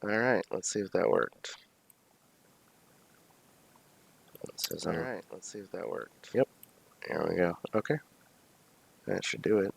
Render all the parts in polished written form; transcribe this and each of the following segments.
Alright, let's see if that worked. It says alright, let's see if that worked. Yep, here we go. Okay, that should do it.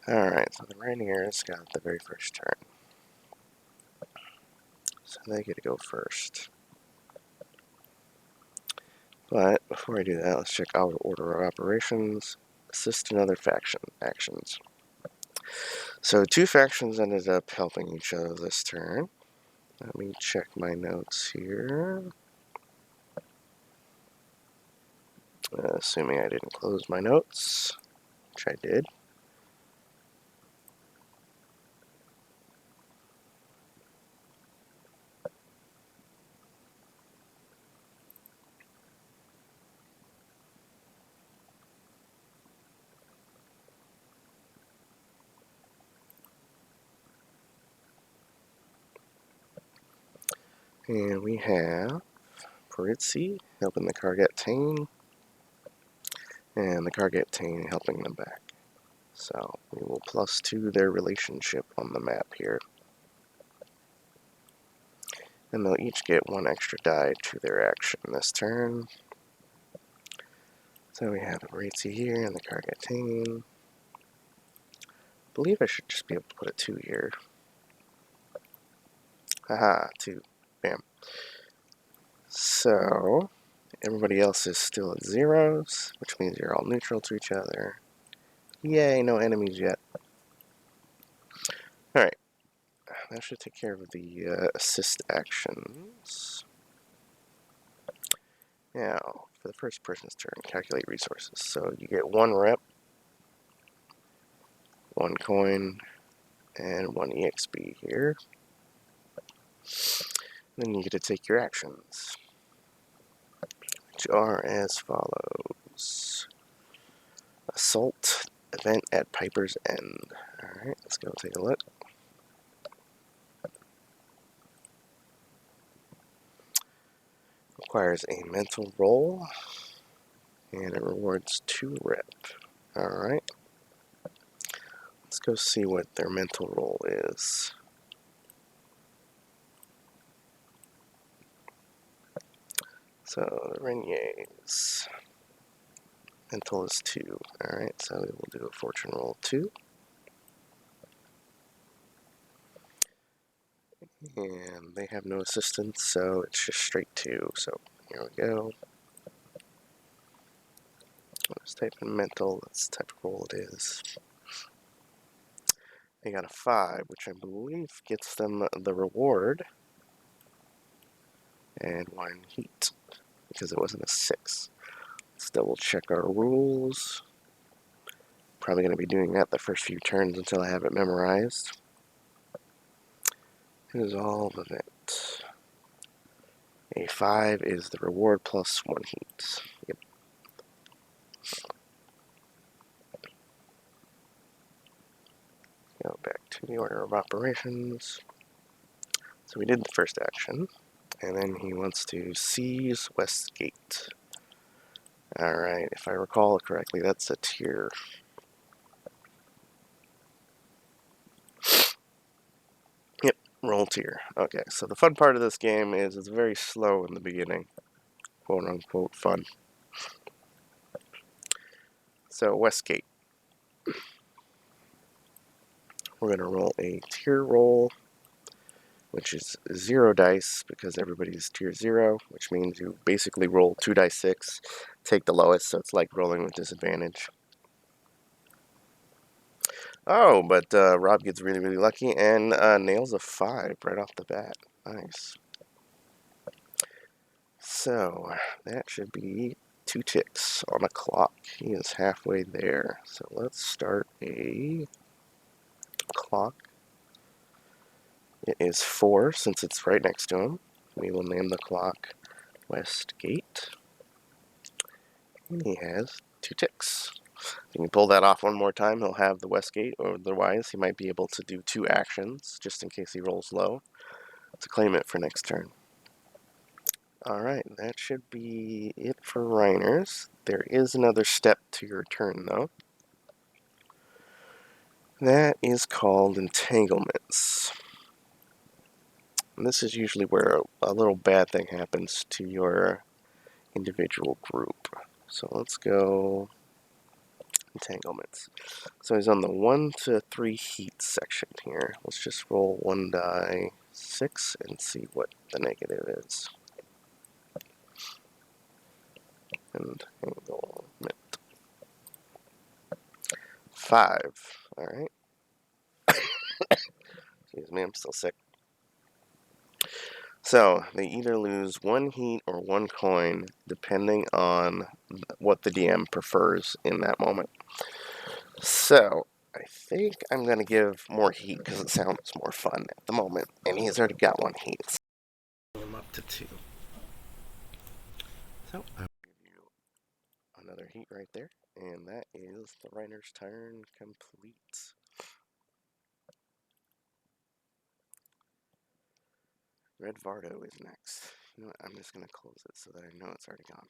Alright, so the Renier's got the very first turn. So they get to go first. But before I do that, let's check our order of operations. Assist in other faction actions. So 2 factions ended up helping each other this turn. Let me check my notes here. Assuming I didn't close my notes, which I did. And we have Boritsi helping the Kargatane, and the Kargatane helping them back. So we will +2 their relationship on the map here. And they'll each get 1 extra die to their action this turn. So we have Boritsi here and the Kargatane. I believe I should just be able to put a 2 here. Haha, 2. Bam. So everybody else is still at 0s, which means you're all neutral to each other. Yay, no enemies yet. Alright, that should take care of the assist actions. Now, for the first person's turn, calculate resources. So you get 1 rep, 1 coin, and 1 EXP here. Then you get to take your actions, which are as follows. Assault event at Piper's End. Alright, let's go take a look. Requires a mental roll, and it rewards 2 rep. Alright. Let's go see what their mental roll is. So, the Renier's mental is 2. Alright, so we will do a fortune roll 2. And they have no assistance, so it's just straight 2. So, here we go. Let's type in mental, that's the type of roll it is. They got a 5, which I believe gets them the reward. And 1 heat, because it wasn't a 6. Let's double check our rules. Probably going to be doing that the first few turns until I have it memorized. Here's all of it. A 5 is the reward plus 1 heat. Yep. Go back to the order of operations. So we did the first action, and then he wants to seize Westgate. Alright, if I recall correctly, that's a tier. Yep, roll tier. Okay, so the fun part of this game is it's very slow in the beginning. Quote unquote fun. So, Westgate. We're going to roll a tier roll, which is 0 dice because everybody's tier 0, which means you basically roll 2 dice 6, take the lowest, so it's like rolling with disadvantage. Oh, but Rob gets really, really lucky and nails a 5 right off the bat. Nice. So, that should be 2 ticks on the clock. He is halfway there. So let's start a clock. It is 4 since it's right next to him. We will name the clock West Gate. And he has 2 ticks. If you can pull that off one more time, he'll have the West Gate, or otherwise he might be able to do 2 actions, just in case he rolls low, to claim it for next turn. Alright, that should be it for Reniers. There is another step to your turn, though. That is called entanglements. And this is usually where a little bad thing happens to your individual group. So let's go entanglements. So he's on the 1 to 3 heat section here. Let's just roll 1 die 6 and see what the negative is. Entanglement. 5. Alright. Excuse me, I'm still sick. So, they either lose 1 heat or 1 coin, depending on what the DM prefers in that moment. So, I think I'm going to give more heat because it sounds more fun at the moment. And he's already got 1 heat. So I'm up to 2. So, I'll give you another heat right there. And that is the Reiner's turn complete. Red Vardo is next. You know what? I'm just going to close it so that I know it's already gone.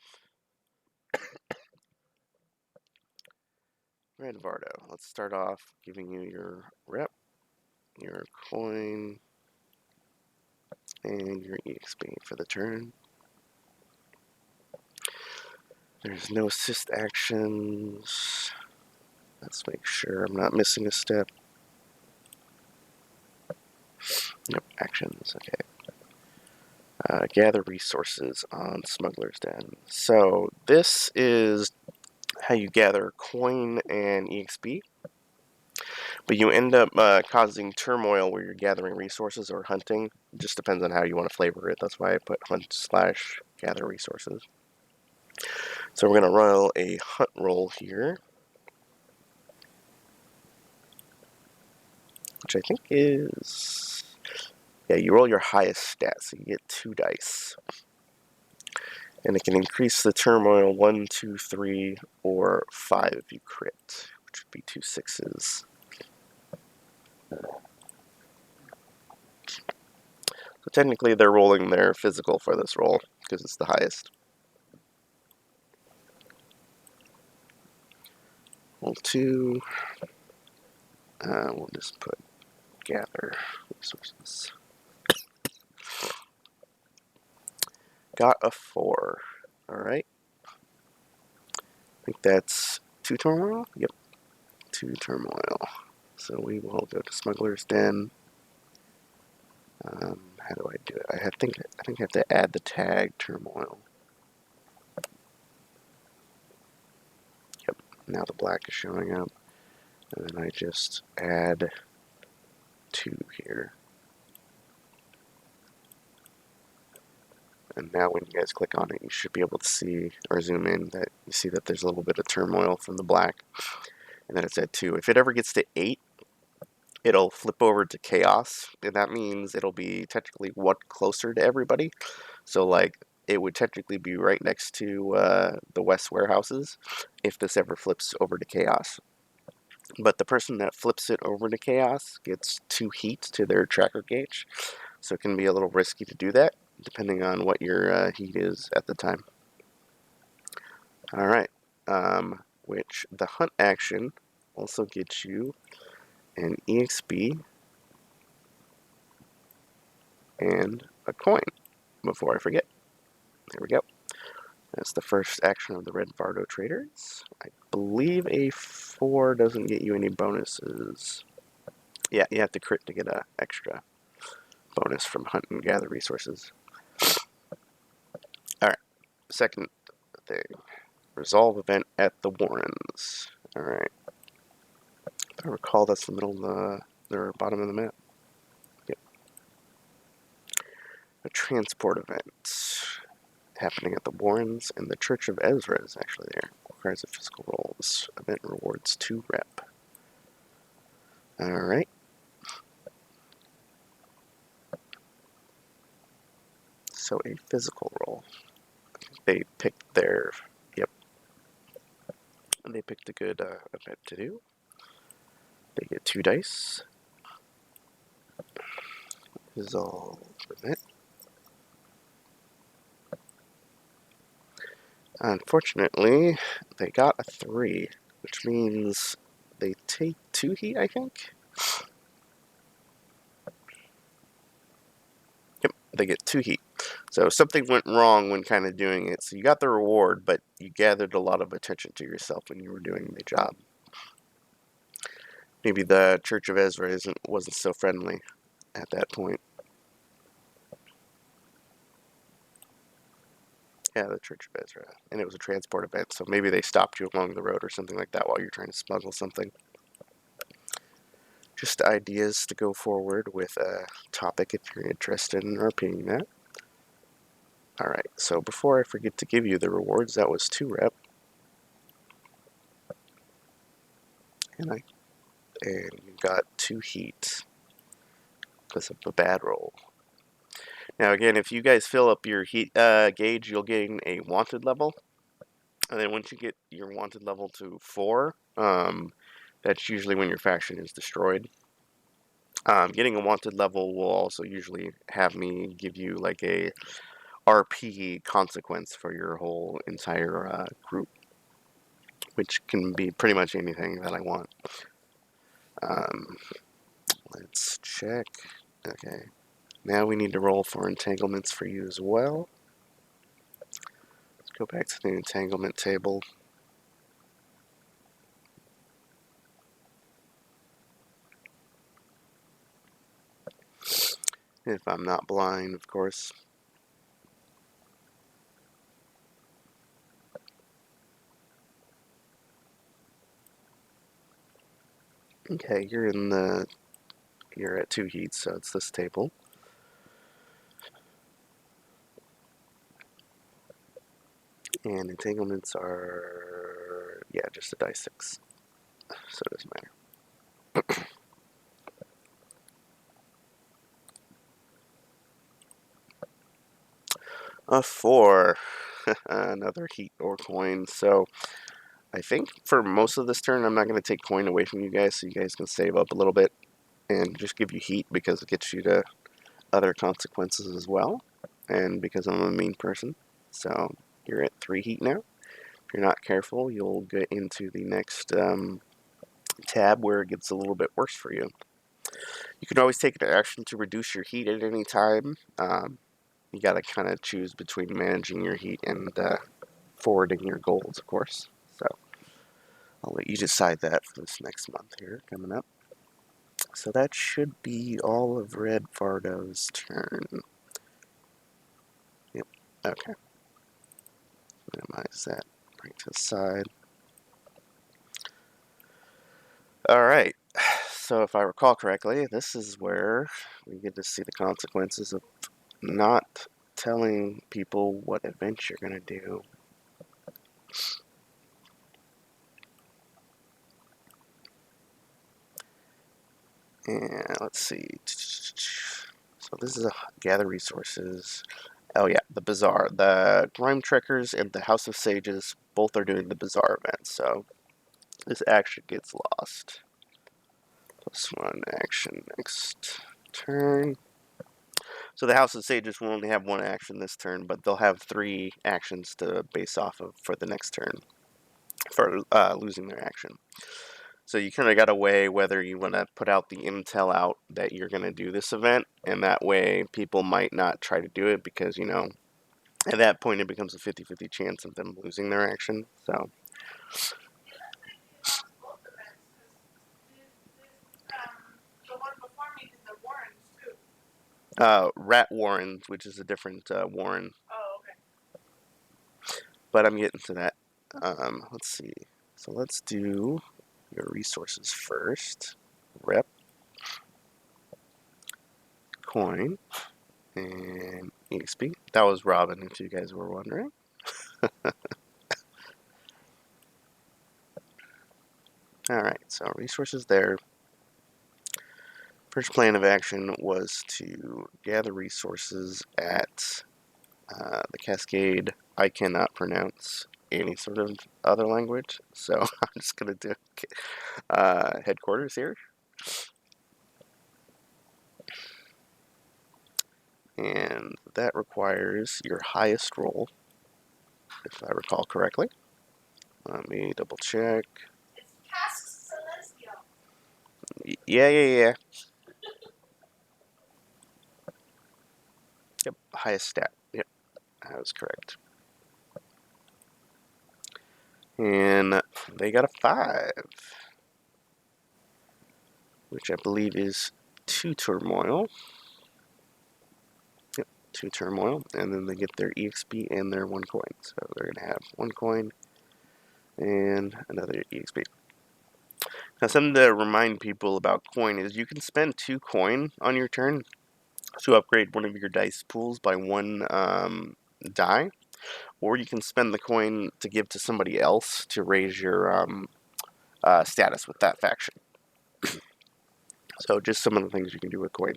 Red Vardo. Let's start off giving you your rep, your coin, and your EXP for the turn. There's no assist actions. Let's make sure I'm not missing a step. Nope, actions, okay. Gather resources on Smuggler's Den. So this is how you gather coin and EXP, but you end up causing turmoil where you're gathering resources or hunting. It just depends on how you want to flavor it. That's why I put hunt/gather resources. So we're going to roll a hunt roll here, which I think is... Yeah, you roll your highest stat, so you get 2 dice. And it can increase the turmoil 1, 2, 3, or 5 if you crit, which would be 2 6s. So technically they're rolling their physical for this roll, because it's the highest. Roll 2. We'll just put gather resources. Got a 4. Alright. I think that's 2 turmoil? Yep, 2 turmoil. So we will go to Smuggler's Den. How do I do it? I think I have to add the tag turmoil. Yep, now the black is showing up. And then I just add 2 here. And now when you guys click on it, you should be able to see, or zoom in, that you see that there's a little bit of turmoil from the black. And then it's at 2. If it ever gets to 8, it'll flip over to chaos. And that means it'll be technically 1 closer to everybody. So like, it would technically be right next to the West warehouses if this ever flips over to chaos. But the person that flips it over to chaos gets 2 heat to their tracker gauge. So it can be a little risky to do that, depending on what your heat is at the time. Alright, which the hunt action also gets you an EXP and a coin, before I forget. There we go. That's the first action of the Red Vardo traders. I believe a 4 doesn't get you any bonuses. Yeah, you have to crit to get an extra bonus from hunt and gather resources. Alright, second thing. Resolve event at the Warrens. Alright. If I recall, that's the middle of the bottom of the map. Yep. A transport event happening at the Warrens, and the Church of Ezra is actually there. Requires a physical roll. This event rewards 2 rep. Alright. physical roll. They picked their, yep, they picked a good event to do. They get 2 dice. Resolve event. Unfortunately, they got a 3, which means they take 2 heat, I think? Yep, they get 2 heat. So something went wrong when kind of doing it. So you got the reward, but you gathered a lot of attention to yourself when you were doing the job. Maybe the Church of Ezra wasn't so friendly at that point. Yeah, the Church of Ezra. And it was a transport event, so maybe they stopped you along the road or something like that while you're trying to smuggle something. Just ideas to go forward with a topic if you're interested in repeating that. Alright, so before I forget to give you the rewards, that was 2 rep. And you got 2 heat because of the bad roll. Now again, if you guys fill up your heat gauge, you'll gain a wanted level. And then once you get your wanted level to 4, that's usually when your faction is destroyed. Getting a wanted level will also usually have me give you like a RP consequence for your whole entire group, which can be pretty much anything that I want. Let's check. Okay. Now we need to roll for entanglements for you as well. Let's go back to the entanglement table. If I'm not blind, of course. Okay, you're at 2 heats, so it's this table. And entanglements are, yeah, just a die 6. So it doesn't matter. A 4. Another heat or coin. So I think for most of this turn, I'm not going to take coin away from you guys, so you guys can save up a little bit and just give you heat because it gets you to other consequences as well, and because I'm a mean person. So you're at 3 heat now. If you're not careful, you'll get into the next tab where it gets a little bit worse for you. You can always take an action to reduce your heat at any time. You gotta kind of choose between managing your heat and forwarding your goals, of course. So I'll let you decide that for this next month here coming up. So that should be all of Red Vardo's turn. Yep, okay. Minimize that, bring it to the side. Alright, so if I recall correctly, this is where we get to see the consequences of not telling people what event you're going to do. And let's see. So this is a gather resources. Oh yeah, the Bazaar. The Grimetrekkers and the House of Sages both are doing the Bazaar event, so this action gets lost. +1 action next turn. So the House of Sages will only have 1 action this turn, but they'll have 3 actions to base off of for the next turn for losing their action. So you kind of got to weigh whether you want to put out the intel out that you're going to do this event, and that way people might not try to do it because, you know, at that point it becomes a 50-50 chance of them losing their action. So Rat Warrens, which is a different Warren. Oh, okay. But I'm getting to that. Let's see. So let's do your resources first. Rep. Coin. And EXP. That was Robin, if you guys were wondering. Alright, so resources there. First plan of action was to gather resources at The Cascade, I cannot pronounce any sort of other language, so I'm just going to do headquarters here. And that requires your highest roll, if I recall correctly. Let me double check. Yeah. Yep, highest stat. Yep, that was correct. And they got a 5, which I believe is 2 turmoil. Yep, 2 turmoil. And then they get their EXP and their 1 coin. So they're going to have 1 coin and another EXP. Now, something to remind people about coin is you can spend 2 coin on your turn to upgrade one of your dice pools by 1 die, or you can spend the coin to give to somebody else to raise your status with that faction. So just some of the things you can do with coin.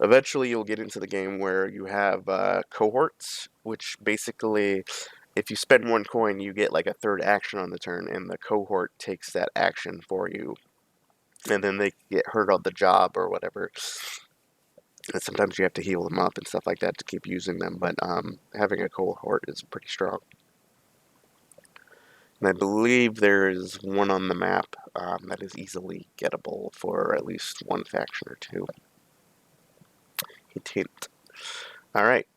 Eventually, you'll get into the game where you have cohorts, which basically, if you spend 1 coin, you get like a 3rd action on the turn, and the cohort takes that action for you. And then they get hurt on the job or whatever. And sometimes you have to heal them up and stuff like that to keep using them, but having a cohort is pretty strong. And I believe there is one on the map that is easily gettable for at least 1 faction or 2. Hint. Alright,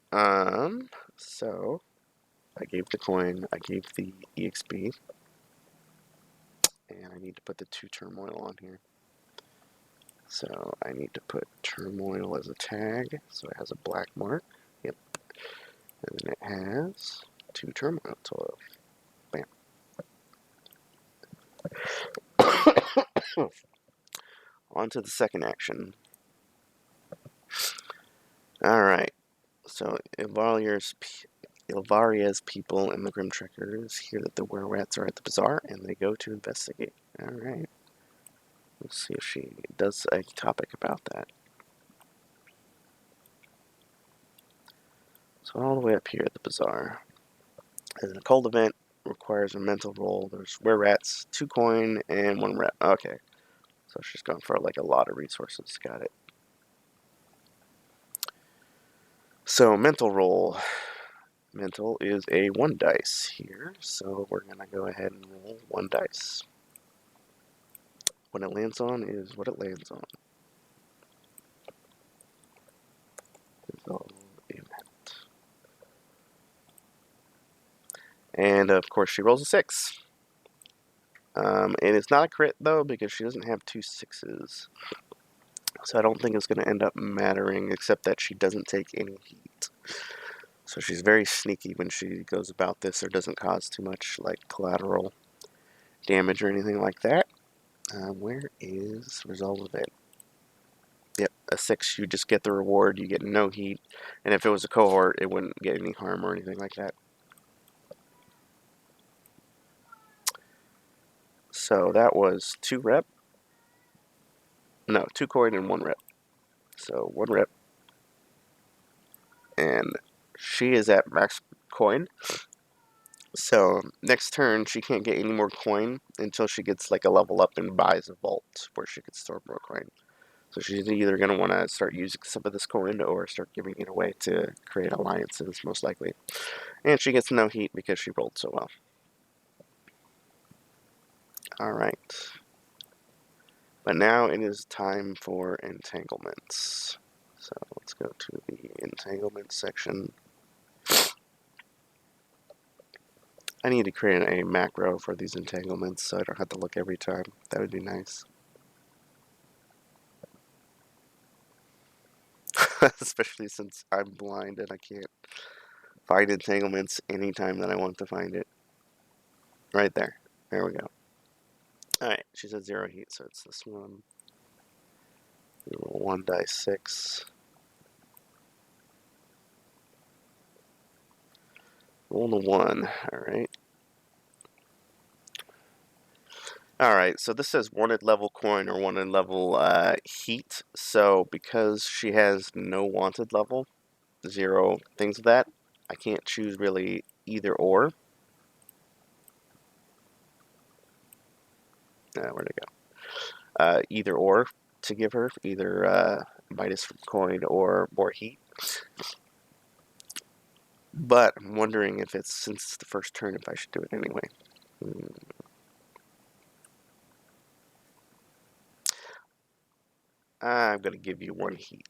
so I gave the coin, I gave the EXP, and I need to put the 2 turmoil on here. So I need to put turmoil as a tag, so it has a black mark. Yep. And then it has 2 turmoil total. Bam. On to the second action. Alright, so Ilvaria's people and the Grimetrekkers hear that the were-rats are at the bazaar, and they go to investigate. Alright. Let's see if she does a topic about that. So all the way up here at the bazaar. As an occult event, requires a mental roll. There's were-rats, 2 coin, and 1 rat. Okay. So she's going for like a lot of resources. Got it. So mental roll. Mental is a 1 dice here, so we're going to go ahead and roll 1 dice. What it lands on is what it lands on. Event. And of course she rolls a 6. And it's not a crit though because she doesn't have 2 6s. So I don't think it's going to end up mattering except that she doesn't take any heat. So she's very sneaky when she goes about this or doesn't cause too much like collateral damage or anything like that. Where is Resolve Event? Yep, a 6, you just get the reward, you get no heat, and if it was a cohort, it wouldn't get any harm or anything like that. So that was 2 rep. No, 2 coin and 1 rep. So 1 rep. And she is at max coin. So next turn, she can't get any more coin until she gets like a level up and buys a vault where she can store more coin. So she's either going to want to start using some of this coin or start giving it away to create alliances, most likely. And she gets no heat because she rolled so well. Alright. But now it is time for entanglements. So let's go to the entanglement section. I need to create a macro for these entanglements so I don't have to look every time. That would be nice. Especially since I'm blind and I can't find entanglements anytime that I want to find it. Right there. There we go. Alright, she's at 0 heat, so it's this one. We roll 1 dice 6. Roll the 1. Alright. Alright, so this says wanted level coin or wanted level heat. So because she has no wanted level, 0 things of that, I can't choose really either or. Where'd it go? Either or to give her, either Midas from coin or more heat. But I'm wondering if it's, since it's the first turn, if I should do it anyway. I'm going to give you one heat.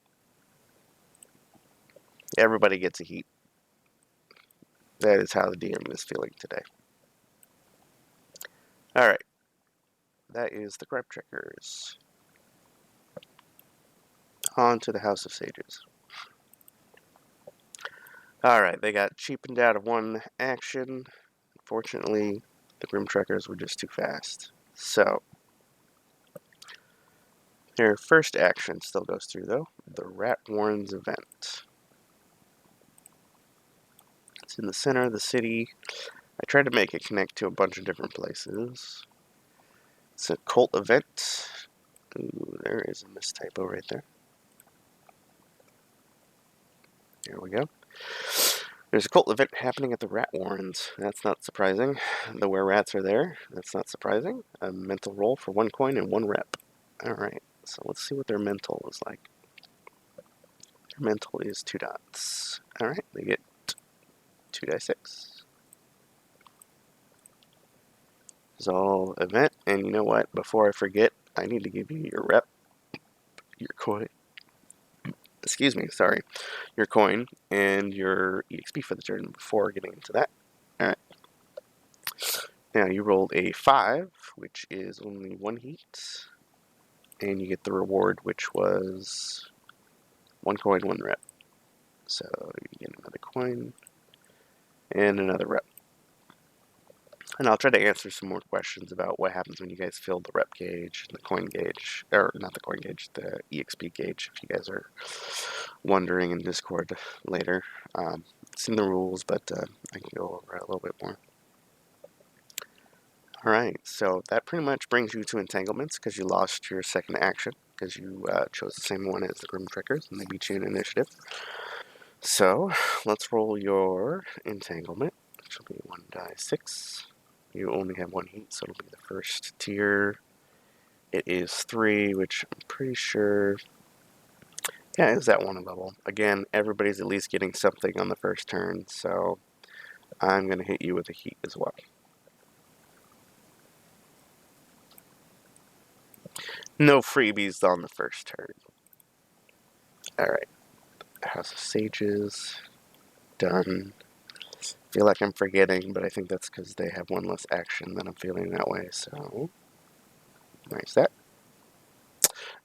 Everybody gets a heat. That is how the DM is feeling today. Alright. That is the Grimetrekkers. On to the House of Sages. Alright, they got cheapened out of one action. Unfortunately, the Grimetrekkers were just too fast. So, their first action still goes through, though. The Rat Warrens event. It's in the center of the city. I tried to make it connect to a bunch of different places. It's a cult event. Ooh, there is a mistypo right there. There we go. There's a cult event happening at the Rat Warrens. That's not surprising. The were rats are there. That's not surprising. A mental roll for 1 coin and 1 rep. Alright, so let's see what their mental is like. Their mental is 2 dots. Alright, they get 2 die 6. Resolve event. And you know what? Before I forget, I need to give you your rep. Your coin. Excuse me, sorry. Your coin and your EXP for the turn before getting into that. Alright. Now you rolled a 5, which is only 1 heat. And you get the reward, which was 1 coin, 1 rep. So you get another coin and another rep. And I'll try to answer some more questions about what happens when you guys fill the rep gauge, the coin gauge, or not the coin gauge, the EXP gauge, if you guys are wondering in Discord later. It's in the rules, but I can go over it a little bit more. Alright, so that pretty much brings you to entanglements because you lost your second action because you chose the same one as the Grimetrekkers and they beat you in initiative. So let's roll your entanglement, which will be 1 die 6. You only have 1 heat, so it'll be the first tier. It is 3, which I'm pretty sure, yeah, is that 1 level. Again, everybody's at least getting something on the first turn, so I'm going to hit you with a heat as well. No freebies on the first turn. Alright. House of Sages. Done. Feel like I'm forgetting, but I think that's because they have 1 less action that I'm feeling that way, so nice that.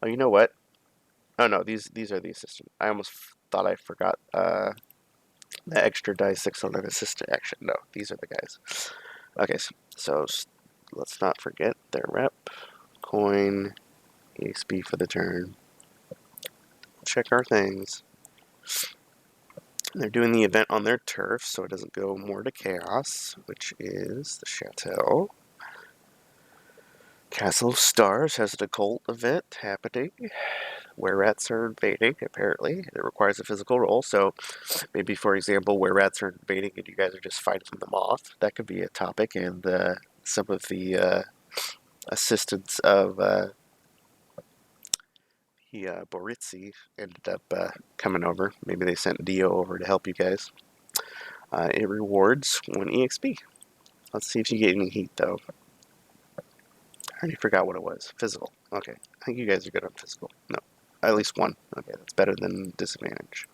Oh, you know what? Oh no, these are the assistant. I almost thought I forgot the extra die 6 on an assistant action. No, these are the guys. Okay, so let's not forget their rep, coin, EXP for the turn. Check our things. They're doing the event on their turf, so it doesn't go more to chaos, which is the Chateau. Castle of Stars has an occult event happening. Where rats are invading, apparently. It requires a physical roll, so maybe, for example, where rats are invading and you guys are just fighting them off. That could be a topic, and some of the assistants of Boritsi ended up coming over. Maybe they sent Dio over to help you guys. It rewards 1 EXP. Let's see if you get any heat, though. I already forgot what it was. Physical. Okay. I think you guys are good on physical. No. At least 1. Okay, that's better than disadvantage.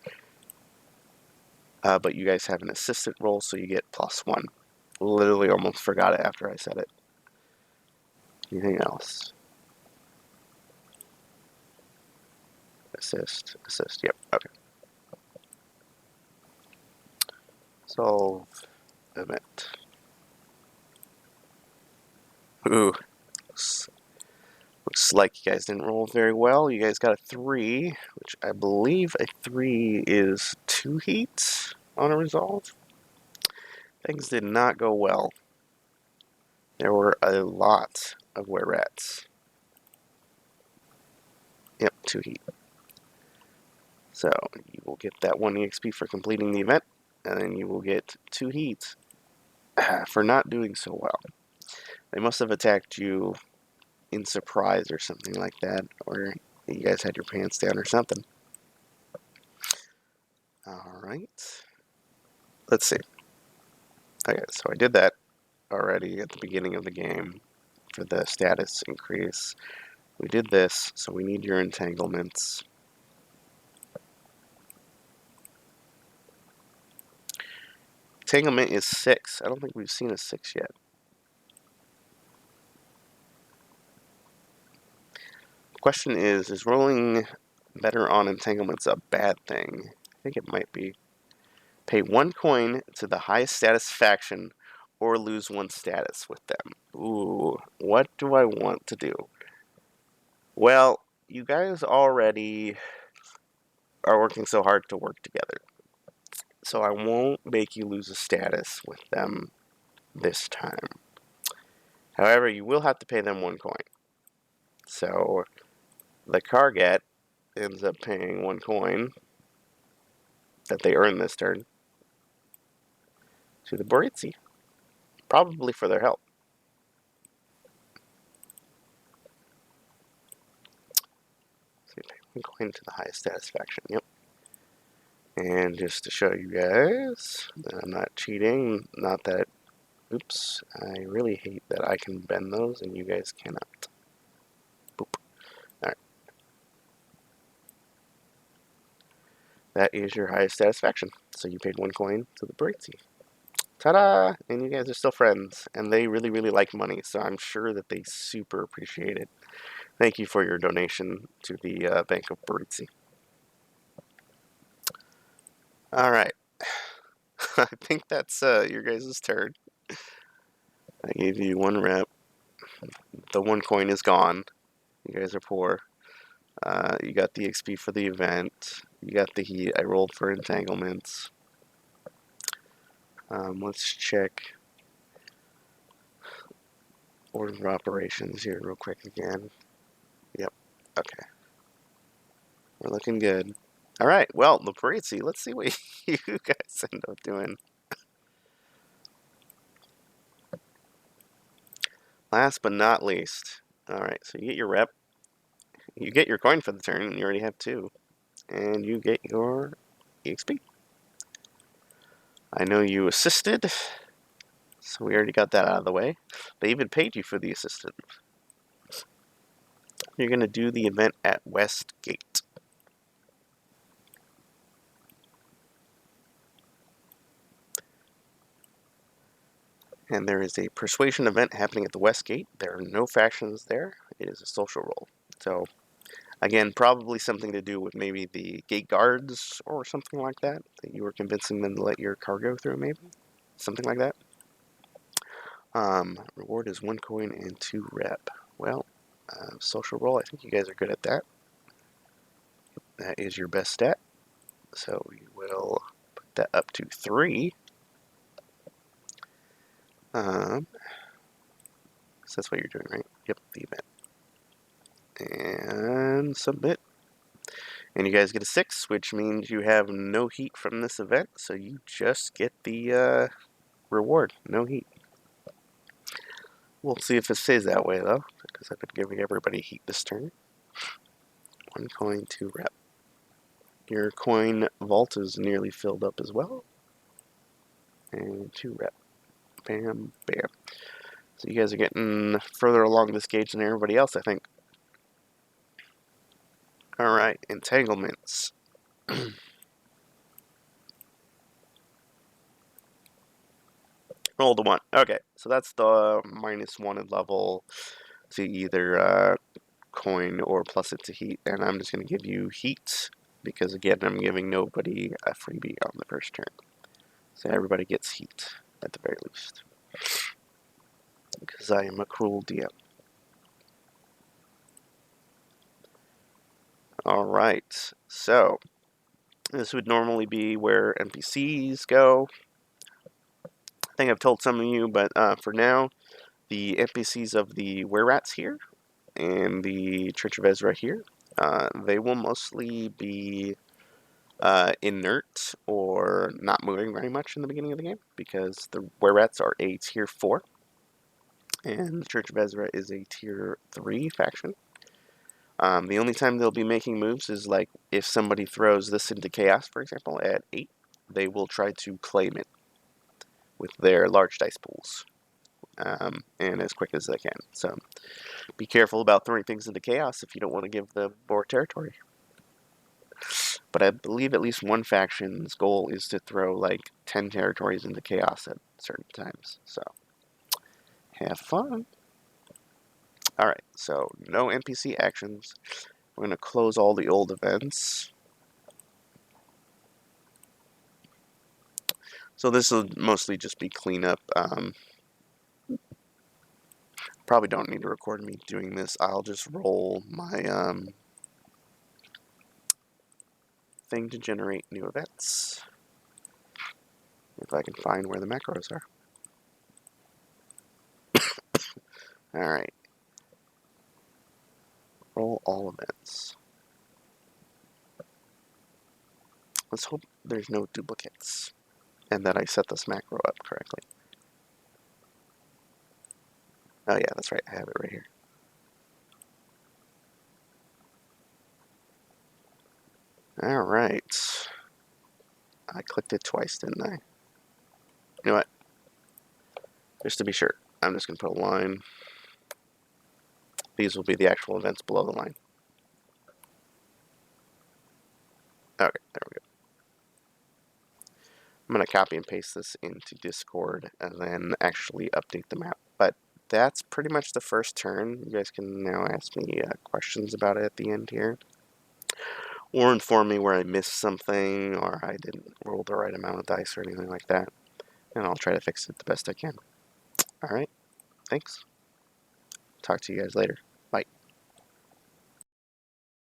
But you guys have an assistant roll, so you get +1. Literally almost forgot it after I said it. Anything else? Assist. Yep, okay. Solve event. Ooh. Looks like you guys didn't roll very well. You guys got a 3, which I believe a 3 is 2 heats on a resolve. Things did not go well. There were a lot of were rats. Yep, 2 heat. So you will get that 1 EXP for completing the event. and then you will get 2 heat for not doing so well. They must have attacked you in surprise or something like that, or you guys had your pants down or something. Alright. Let's see. Okay, so I did that already at the beginning of the game for the status increase. We did this, so we need your entanglements. Entanglement is 6. I don't think we've seen a 6 yet. Question is rolling better on entanglements a bad thing? I think it might be. Pay 1 coin to the highest status faction or lose 1 status with them. Ooh, what do I want to do? Well, you guys already are working so hard to work together. So I won't make you lose a status with them this time. However, you will have to pay them 1 coin. So the Kargat ends up paying 1 coin that they earn this turn to the Boritsi, probably for their help. So you pay 1 coin to the highest status faction. Yep. And just to show you guys that I'm not cheating, not that, oops, I really hate that I can bend those and you guys cannot. Boop. Alright. That is your highest satisfaction. So you paid 1 coin to the Boritsi. Ta-da! And you guys are still friends. And they really, really like money, so I'm sure that they super appreciate it. Thank you for your donation to the Bank of Boritsi. Alright. I think that's your guys' turn. I gave you 1 rep. The 1 coin is gone. You guys are poor. You got the XP for the event. You got the heat. I rolled for entanglements. Let's check order of operations here real quick again. Yep. Okay. We're looking good. Alright, well, the Boritsi, let's see what you guys end up doing. Last but not least. Alright, so you get your rep. You get your coin for the turn, and you already have 2. And you get your EXP. I know you assisted, so we already got that out of the way. They even paid you for the assistant. You're going to do the event at Westgate. And there is a persuasion event happening at the Westgate. There are no factions there. It is a social role. So, again, probably something to do with maybe the gate guards or something like that. That you were convincing them to let your cargo through, maybe? Something like that. Reward is 1 coin and 2 rep. Well, social role, I think you guys are good at that. That is your best stat. So we will put that up to 3. So that's what you're doing, right? Yep, the event. And submit. And you guys get a 6, which means you have no heat from this event, so you just get the reward. No heat. We'll see if it stays that way, though, because I've been giving everybody heat this turn. 1 coin, 2 rep. Your coin vault is nearly filled up as well. And 2 rep. Bam, bam. So you guys are getting further along this gauge than everybody else, I think. Alright, entanglements. Roll the 1. Okay, so that's the -1 in level to either coin or plus it to heat. And I'm just going to give you heat because, again, I'm giving nobody a freebie on the first turn. So everybody gets heat at the very least. Because I am a cruel DM. Alright, so this would normally be where NPCs go. I think I've told some of you, but for now, the NPCs of the Were-Rats here and the Church of Ezra here, they will mostly be inert or not moving very much in the beginning of the game because the Werets are a tier 4 and the Church of Ezra is a tier 3 faction. The only time they'll be making moves is like if somebody throws this into Chaos, for example, at 8, they will try to claim it with their large dice pools and as quick as they can. So be careful about throwing things into Chaos if you don't want to give them more territory. But I believe at least one faction's goal is to throw like 10 territories into Chaos at certain times. So have fun. Alright, so no NPC actions. We're going to close all the old events. So this will mostly just be cleanup. Probably don't need to record me doing this. I'll just roll my thing to generate new events. If I can find where the macros are. Alright. Roll all events. Let's hope there's no duplicates. And that I set this macro up correctly. Oh yeah, that's right. I have it right here. Alright. I clicked it twice, didn't I? You know what? Just to be sure, I'm just going to put a line. These will be the actual events below the line. Okay, there we go. I'm going to copy and paste this into Discord and then actually update the map. But that's pretty much the first turn. You guys can now ask me questions about it at the end here. Or inform me where I missed something or I didn't roll the right amount of dice or anything like that. And I'll try to fix it the best I can. Alright, thanks. Talk to you guys later.